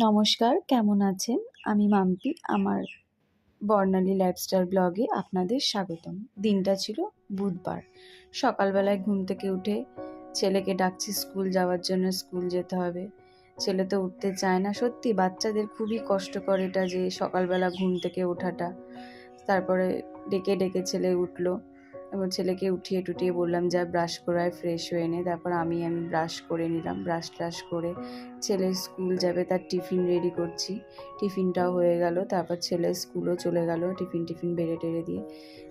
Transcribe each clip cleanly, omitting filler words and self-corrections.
নমস্কার, কেমন আছেন? আমি মাম্পি। আমার বর্ণালী লাইফস্টাইল ব্লগে আপনাদের স্বাগতম। দিনটা ছিল বুধবার। সকালবেলায় ঘুম থেকে উঠে ছেলেকে ডাকছি স্কুল যাওয়ার জন্য, স্কুল যেতে হবে। ছেলে তো উঠতে চায় না। সত্যি বাচ্চাদের খুবই কষ্টকর এটা, যে সকালবেলা ঘুম থেকে ওঠাটা। তারপরে ডেকে ডেকে ছেলে উঠলো। এবং ছেলেকে উঠিয়ে টুটিয়ে বললাম যা ব্রাশ করায় ফ্রেশ হয়ে নে। তারপর আমি ব্রাশ করে নিলাম। ব্রাশ ট্রাশ করে ছেলে স্কুল যাবে, তার টিফিন রেডি করছি। টিফিনটাও হয়ে গেল। তারপর ছেলে স্কুলও চলে গেল টিফিন বেড়ে টেড়ে দিয়ে।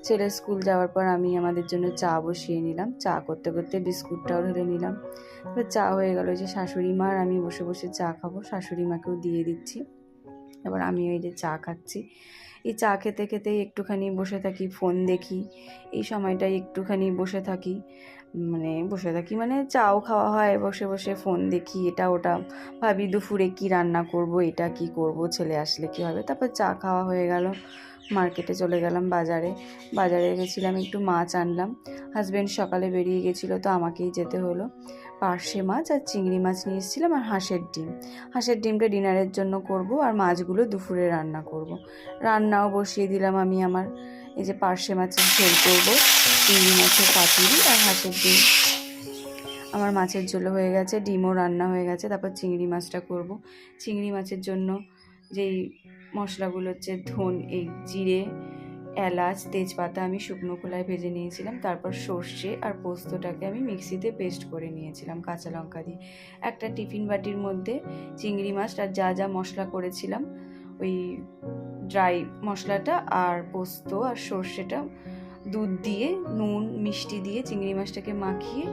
ছেলে স্কুল যাওয়ার পর আমি আমাদের জন্য চা বসিয়ে নিলাম। চা করতে করতে বিস্কুটটাও ঢেলে নিলাম। তারপর চা হয়ে গেল। যে শাশুড়ি মা আর আমি বসে বসে চা খাবো, শাশুড়ি মাকেও দিয়ে দিচ্ছি। এবার আমি ওই যে চা খাচ্ছি। এই চা খেতে খেতেই একটুখানি বসে থাকি, ফোন দেখি। এই সময়টাই একটুখানি বসে থাকি, মানে চাও খাওয়া হয়, বসে বসে ফোন দেখি, এটা ওটা ভাবি দুপুরে কি রান্না করব, এটা কি করব, ছেলে আসলে কি হবে। তারপর চা খাওয়া হয়ে গেল। মার্কেটে চলে গেলাম, বাজারে গেছিলাম, একটু মাছ আনলাম। হাজব্যান্ড সকালে বেরিয়ে গেছিলো, তো আমাকেই যেতে হলো। পার্শে মাছ আর চিংড়ি মাছ নিয়ে এসেছিলাম, আর হাঁসের ডিমটা ডিনারের জন্য করব, আর মাছগুলো দুপুরে রান্না করব। রান্নাও বসিয়ে দিলাম আমি। আমার এই যে পার্শে মাছের ঝোল করব, চিংড়ি মাছের পাতুরি আর হাঁসের ডিম। আমার মাছের ঝোল হয়ে গেছে, ডিমও রান্না হয়ে গেছে। তারপর চিংড়ি মাছটা করব। চিংড়ি মাছের জন্য যেই মশলাগুলো হচ্ছে এই জিরে, এলাচ, তেজপাতা আমি শুকনো খোলায় ভেজে নিয়েছিলাম। তারপর সর্ষে আর পোস্তটাকে আমি মিক্সিতে পেস্ট করে নিয়েছিলাম কাঁচা লঙ্কা দিয়ে। একটা টিফিন বাটির মধ্যে চিংড়ি মাছটা যা যা মশলা করেছিলাম, ওই ড্রাই মশলাটা আর পোস্ত আর সর্ষেটা দুধ দিয়ে, নুন মিষ্টি দিয়ে চিংড়ি মাছটাকে মাখিয়ে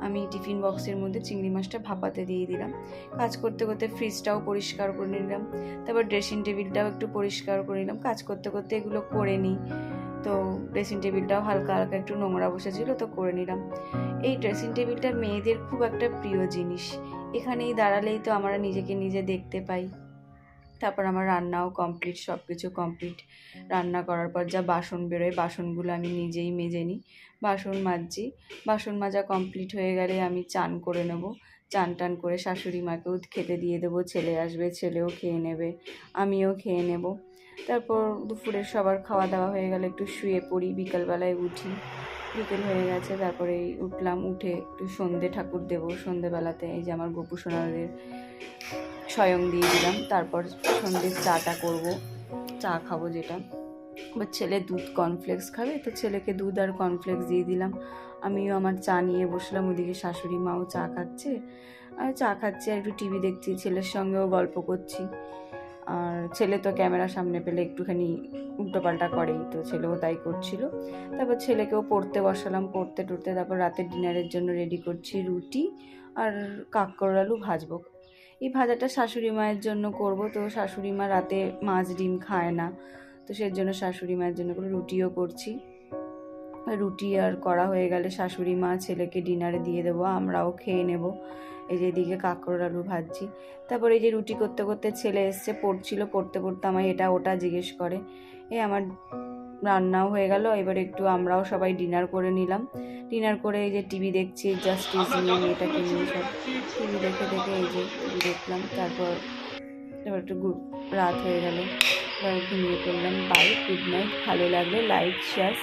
আমি টিফিন বক্সের মধ্যে চিংড়ি মাছটা ভাপাতে দিয়ে দিলাম। কাজ করতে করতে ফ্রিজটাও পরিষ্কার করে নিলাম। তারপর ড্রেসিং টেবিলটাও একটু পরিষ্কার করে নিলাম। কাজ করতে করতে এগুলো করে নিই। তো ড্রেসিং টেবিলটাও হালকা হালকা একটু নোংরা বসেছিল, তো করে নিলাম। এই ড্রেসিং টেবিলটা মেয়েদের খুব একটা প্রিয় জিনিস। এখানেই দাঁড়ালেই তো আমরা নিজেকে নিজে দেখতে পাই। তারপর আমার রান্নাও কমপ্লিট, সব কিছু কমপ্লিট। রান্না করার পর যা বাসন বেরোয়, বাসনগুলো আমি নিজেই মেজে নিই, বাসন মাজছি। বাসন মাজা কমপ্লিট হয়ে গেলে আমি চান করে নেব। চান টান করে শাশুড়ি মাকেও খেতে দিয়ে দেবো। ছেলে আসবে, ছেলেও খেয়ে নেবে, আমিও খেয়ে নেব। তারপর দুপুরের সবার খাওয়া দাওয়া হয়ে গেলে একটু শুয়ে পড়ি। বিকালবেলায় উঠি, বিকেল হয়ে গেছে। তারপরে উঠলাম, উঠে একটু সন্ধে ঠাকুর দেবো। সন্ধেবেলাতে এই যে আমার গোপু সোনাদের স্বয়ং দিয়ে দিলাম। তারপর সন্ধ্যের চাটা করব, চা খাবো যেটা। এবার ছেলে দুধ কর্নফ্লেক্স খাবে, তো ছেলেকে দুধ আর কর্নফ্লেক্স দিয়ে দিলাম। আমিও আমার চা নিয়ে বসলাম। ওদিকে শাশুড়ি মাও চা খাচ্ছে, আর চা খাচ্ছি আর একটু টিভি দেখছি, ছেলের সঙ্গেও গল্প করছি। আর ছেলে তো ক্যামেরার সামনে পেলে একটুখানি উল্টোপাল্টা করেই, তো ছেলেও তাই করছিল। তারপর ছেলেকেও পড়তে বসালাম, পড়তে টড়তে তারপর রাতের ডিনারের জন্য রেডি করছি। রুটি আর কাঁকরোল আলু ভাজবো। এই ভাজাটা শাশুড়ি মায়ের জন্য করব। তো শাশুড়ি মা রাতে মাছ ডিম খায় না, তো সেই জন্য শাশুড়ি মায়ের জন্য করে রুটিও করছি। রুটি আর করা হয়ে গেলে শাশুড়ি মা ছেলেকে ডিনারে দিয়ে দেবো, আমরাও খেয়ে নেব। এই যে এদিকে কাঁকরোল আলু ভাজছি। তারপর এই যে রুটি করতে করতে ছেলে এসছে, পড়ছিল, পড়তে পড়তে আমায় এটা ওটা জিজ্ঞেস করে। আমার রান্নাও হয়ে গেল। এবার একটু আমরাও সবাই ডিনার করে নিলাম। ডিনার করে এই যে টিভি দেখছি, জাস্টিস নিয়ে, মেয়েটাকে নিয়ে সব টিভি দেখে দেখে এই যে টিভি দেখলাম। তারপর এবার একটু রাত হয়ে গেল, এবার ঘুমিয়ে পড়লাম। Bye, good night. ভালো লাগলে লাইক, শেয়ার।